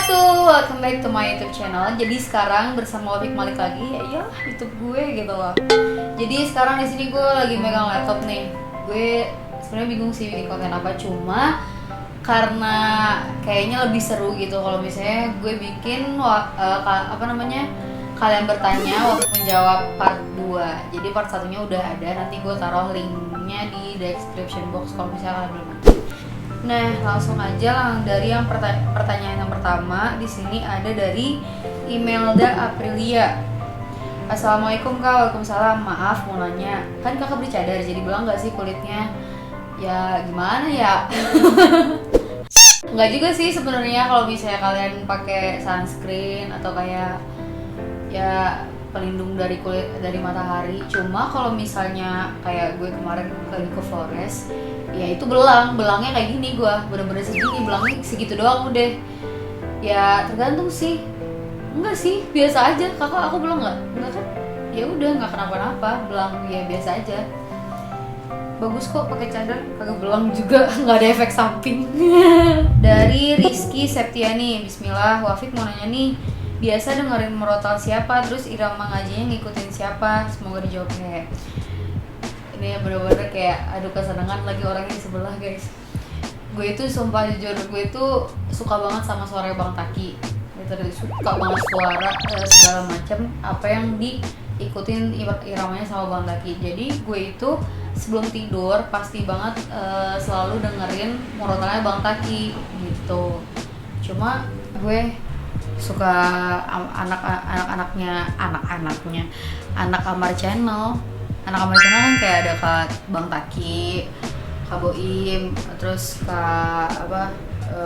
wabarakatuh. Welcome back to my YouTube channel. Jadi sekarang bersama Wafik Malik lagi, ya YouTube gue gitu loh. Jadi sekarang di sini gue lagi megang laptop nih. Gue sebenarnya bingung sih bikin konten apa, cuma karena kayaknya lebih seru gitu kalau misalnya gue bikin kalian bertanya Wafik menjawab part 2. Jadi part satunya udah ada, nanti gue taruh linknya di description box kalau misalnya kalian belum nonton. Nah, langsung aja dari yang pertanyaan yang pertama. Di sini ada dari Imelda Aprilia. Assalamualaikum Kak, waalaikumsalam. Maaf mau nanya, kan kakak bercadar, jadi belang nggak sih kulitnya? Ya gimana ya? Nggak juga sih sebenarnya kalau misalnya kalian pakai sunscreen atau kayak ya pelindung dari kulit dari matahari. Cuma kalau misalnya kayak gue kemarin lagi ke Flores, ya itu belangnya kayak gini, gue bener-bener segini, belangnya segitu doang udah. Ya tergantung sih, enggak sih, biasa aja. Kakak aku belang enggak kan? Ya udah, nggak kenapa-napa, belang ya biasa aja. Bagus kok pakai cadar, kagak belang juga, nggak ada efek samping. Dari Rizky Septiani, Bismillah, Wafik mau nanya nih, biasa dengerin merotal siapa, terus irama ngajinya ngikutin siapa? Semoga dijawabnya. Ini bener-bener kayak adu kesenangan lagi orangnya di sebelah, guys. Gue itu sumpah jujur, gue itu suka banget sama suara Bang Taki. Suka banget suara segala macam apa yang diikutin iramanya sama Bang Taki. Jadi gue itu sebelum tidur pasti banget selalu dengerin murotalnya Bang Taki gitu. Cuma gue suka anak-anaknya anak Amar Channel. Anak Amar Channel kan kayak ada Kak Bang Taki, Kak Boim, terus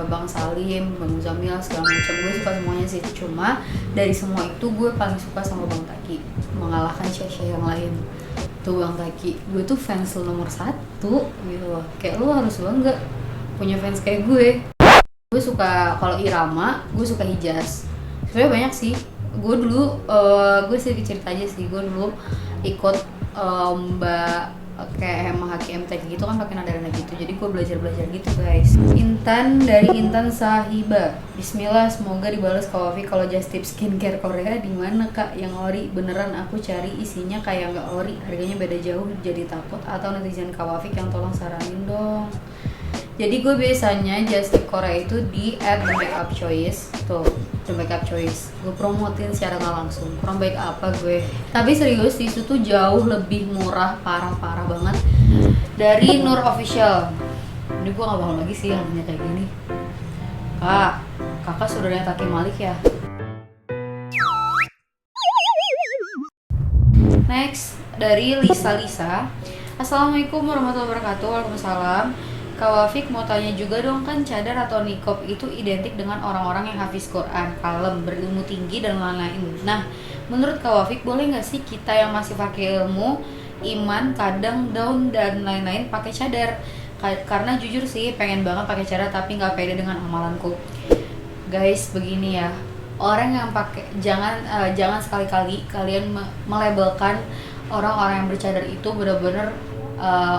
Bang Salim, Bang Zamil, segala macam. Gue suka semuanya sih. Cuma dari semua itu gue paling suka sama Bang Taki, mengalahkan Syekh yang lain. Tuh Bang Taki, gue tuh fans nomor 1 gitu loh. Kayak lu harus bangga punya fans kayak gue. Gue suka kalau irama, gue suka Hijaz. Sebenarnya banyak sih. Gue dulu, gue sedikit cerita aja sih. Gue dulu ikut lomba kayak HKMT gitu kan, pakai nada-nada gitu. Jadi gue belajar gitu guys. Intan dari Intan Sahiba. Bismillah, semoga dibalas Kak Wafik. Kalau just tips skincare Korea di mana Kak yang ori? Beneran aku cari isinya kayak nggak ori, harganya beda jauh, jadi takut. Atau netizen Kak Wafik yang tolong saranin dong. Jadi gue biasanya just tip Korea itu di @themakeup_choice tuh, The Makeup Choice. Gue promotin secara nggak langsung. Kurang baik apa gue? Tapi serius, itu tuh jauh lebih murah, parah banget. Dari Nur Official. Ini gue nggak bohong lagi sih yang nanya kayak gini. Kakak saudaranya Taki Malik ya? Next dari Lisa. Assalamualaikum warahmatullahi wabarakatuh. Waalaikumsalam. Kak Wafik mau tanya juga dong, kan cadar atau niqab itu identik dengan orang-orang yang hafiz Quran, kalem, berilmu tinggi dan lain-lain. Nah, menurut Kak Wafik boleh nggak sih kita yang masih pakai ilmu, iman, kadang daun dan lain-lain pakai cadar? Karena jujur sih pengen banget pakai cadar tapi nggak pede dengan amalanku. Guys, begini ya, orang yang pakai jangan sekali-kali kalian melabelkan orang-orang yang bercadar itu benar-benar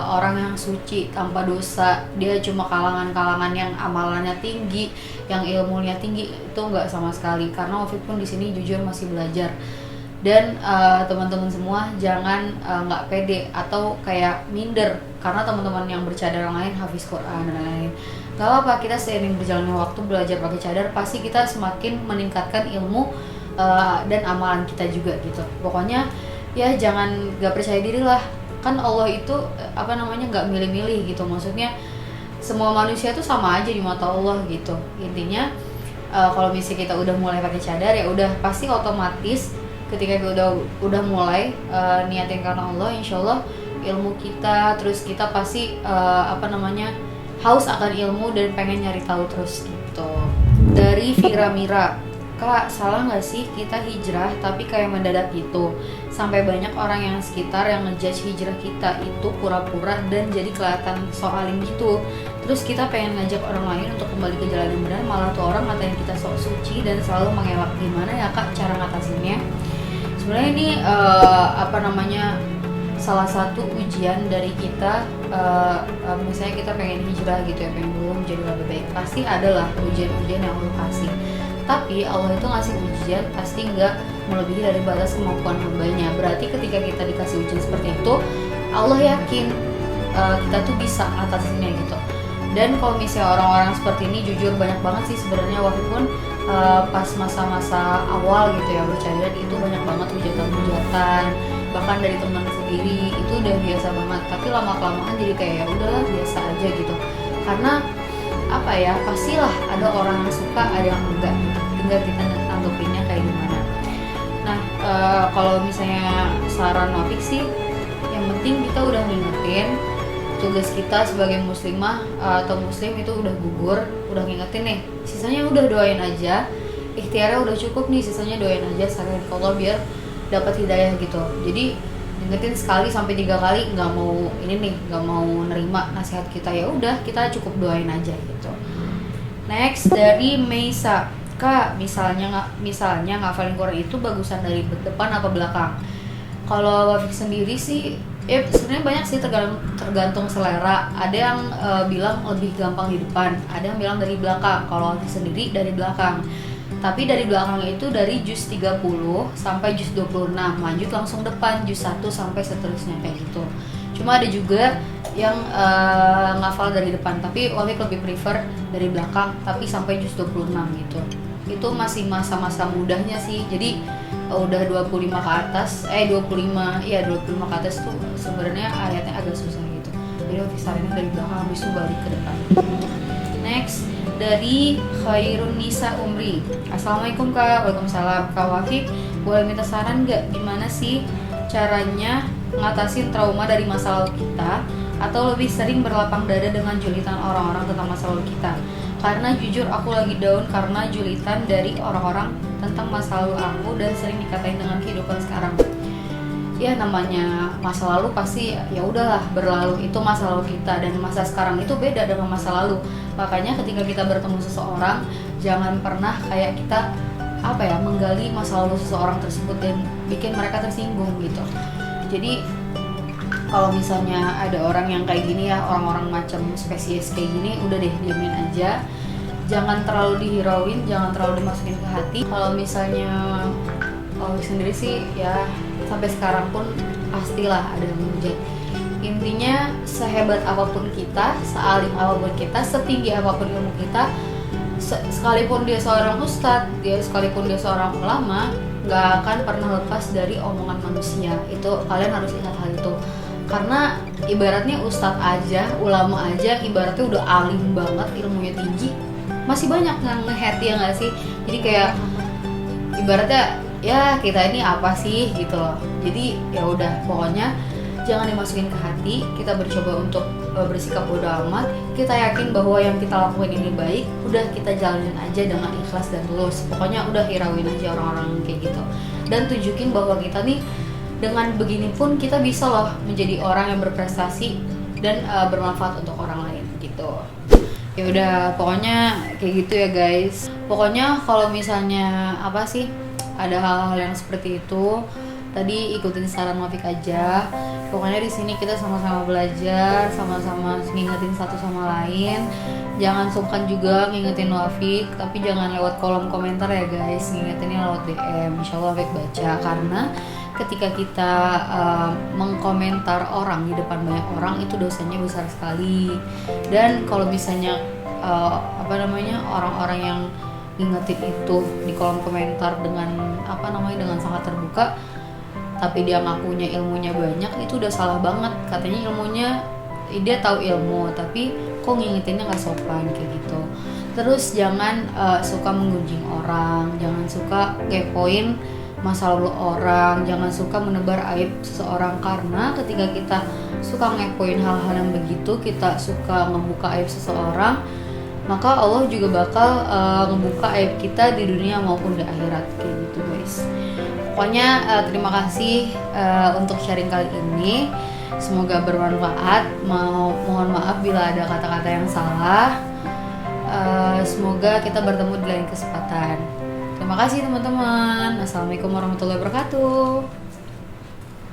orang yang suci tanpa dosa. Dia cuma kalangan yang amalannya tinggi, yang ilmunya tinggi, itu nggak sama sekali. Karena Wafik pun di sini jujur masih belajar. Dan teman-teman semua jangan nggak pede atau kayak minder karena teman-teman yang bercadar yang lain hafiz Quran dan lain-lain. Gak apa-apa, kita seiring berjalannya waktu belajar pakai cadar, pasti kita semakin meningkatkan ilmu dan amalan kita juga gitu. Pokoknya ya jangan nggak percaya diri lah. Kan Allah itu nggak milih-milih gitu, maksudnya semua manusia itu sama aja di mata Allah gitu. Intinya kalau misalnya kita udah mulai pakai cadar, ya udah pasti otomatis ketika kita udah mulai niatin karena Allah, insya Allah ilmu kita, terus kita pasti haus akan ilmu dan pengen nyari tahu terus gitu. Dari Vira Mira, Kak, salah nggak sih kita hijrah tapi kayak mendadak gitu, sampai banyak orang yang sekitar yang ngejudge hijrah kita itu pura-pura dan jadi kelihatan soalim gitu. Terus kita pengen ngajak orang lain untuk kembali ke jalan yang benar, malah tuh orang ngatain kita sok suci dan selalu mengelak. Gimana ya Kak cara ngatasinnya? Sebenarnya ini salah satu ujian dari kita. Misalnya kita pengen hijrah gitu ya, pengen dulu menjadi lebih baik, pasti adalah ujian-ujian yang Allah kasih. Tapi Allah itu ngasih ujian pasti nggak melebihi dari batas kemampuan hambanya. Berarti ketika kita dikasih ujian seperti itu, Allah yakin kita tuh bisa ngatasinnya gitu. Dan kalau misalnya orang-orang seperti ini, jujur banyak banget sih sebenarnya, walaupun pas masa-masa awal gitu ya bercadar itu banyak banget hujatan-hujatan, bahkan dari teman sendiri itu udah biasa banget. Tapi lama-kelamaan jadi kayak ya udahlah biasa aja gitu. Karena apa ya, pastilah ada orang yang suka, ada yang enggak gitu. Tinggal kita nanggepinnya kayak gimana. Nah, kalau misalnya saran Wafik sih, yang penting kita udah ngingetin tugas kita sebagai muslimah atau muslim itu udah gugur, udah ngingetin nih. Sisanya udah doain aja, ikhtiarnya udah cukup nih, sisanya doain aja saranin ke Allah biar dapat hidayah gitu. Jadi ingetin sekali sampai 3 kali nggak mau ini nih, nggak mau nerima nasihat kita, ya udah kita cukup doain aja gitu. Next dari Meisa, Kak, misalnya ngafalin Quran itu bagusan dari depan apa belakang? Kalau Wafik sendiri sih sebenarnya banyak sih, tergantung selera. Ada yang bilang lebih gampang di depan, ada yang bilang dari belakang. Kalau Wafik sendiri dari belakang. Tapi dari belakang itu dari juz 30 sampai juz 26, lanjut langsung depan juz 1 sampai seterusnya kayak gitu. Cuma ada juga yang ngafal dari depan, tapi Wafik lebih prefer dari belakang tapi sampai juz 26 gitu. Itu masih masa-masa mudahnya sih. Jadi udah 25 ke atas, 25 ke atas tuh sebenarnya ayatnya agak susah gitu. Jadi Wafik saranin dari belakang habis itu balik ke depan. Next dari Khairun Nisa Umri. Assalamualaikum Kak. Waalaikumsalam. Kak Wafik, boleh minta saran nggak gimana sih caranya ngatasin trauma dari masa lalu kita, atau lebih sering berlapang dada dengan julitan orang-orang tentang masa lalu kita? Karena jujur aku lagi down karena julitan dari orang-orang tentang masa lalu aku dan sering dikatain dengan kehidupan sekarang. Ya namanya masa lalu pasti ya udahlah berlalu, itu masa lalu kita, dan masa sekarang itu beda dengan masa lalu. Makanya ketika kita bertemu seseorang, jangan pernah kayak kita menggali masa lalu seseorang tersebut dan bikin mereka tersinggung gitu. Jadi kalau misalnya ada orang yang kayak gini ya, orang-orang macam spesies kayak gini, udah deh diamin aja, jangan terlalu dihirauin, jangan terlalu dimasukin ke hati. Kalau misalnya sendiri sih ya sampai sekarang pun pastilah ada yang menghujat. Intinya sehebat apapun kita, sealim apapun kita, setinggi apapun ilmu kita, sekalipun dia seorang ustadz, sekalipun dia seorang ulama, nggak akan pernah lepas dari omongan manusia. Itu kalian harus ingat hal itu. Karena ibaratnya ustadz aja, ulama aja, ibaratnya udah alim banget, ilmunya tinggi, masih banyak yang nge-hate, ya nggak sih? Jadi kayak ibaratnya ya kita ini apa sih gitu loh. Jadi ya udah, pokoknya jangan dimasukin ke hati. Kita bercoba untuk bersikap bodo amat. Kita yakin bahwa yang kita lakukan ini baik, udah kita jalanin aja dengan ikhlas dan tulus. Pokoknya udah hirauin aja orang-orang kayak gitu, dan tunjukin bahwa kita nih dengan begini pun kita bisa loh menjadi orang yang berprestasi dan bermanfaat untuk orang lain gitu. Ya udah, pokoknya kayak gitu ya guys. Pokoknya kalau misalnya ada hal-hal yang seperti itu, tadi ikutin saran Wafik aja. Pokoknya di sini kita sama-sama belajar, sama-sama ngingetin satu sama lain. Jangan sungkan juga ngingetin Wafik, tapi jangan lewat kolom komentar ya guys, ngingetinnya lewat DM. Insyaallah Wafik baca, karena ketika kita mengkomentar orang di depan banyak orang itu dosanya besar sekali. Dan kalau misalnya orang-orang yang ngingetin itu di kolom komentar dengan dengan sangat terbuka, tapi dia ngakunya ilmunya banyak, itu udah salah banget. Katanya ilmunya, dia tahu ilmu, tapi kok ngingetinnya nggak sopan kayak gitu. Terus jangan suka menggunjing orang, jangan suka kepoin masa lalu orang, jangan suka menebar aib seseorang. Karena ketika kita suka ngepoin hal-hal yang begitu, kita suka ngebuka aib seseorang, maka Allah juga bakal ngebuka aib kita di dunia maupun di akhirat kayak gitu guys. Pokoknya terima kasih untuk sharing kali ini, semoga bermanfaat. Mohon maaf bila ada kata-kata yang salah. Semoga kita bertemu di lain kesempatan. Terima kasih teman-teman. Assalamualaikum warahmatullahi wabarakatuh.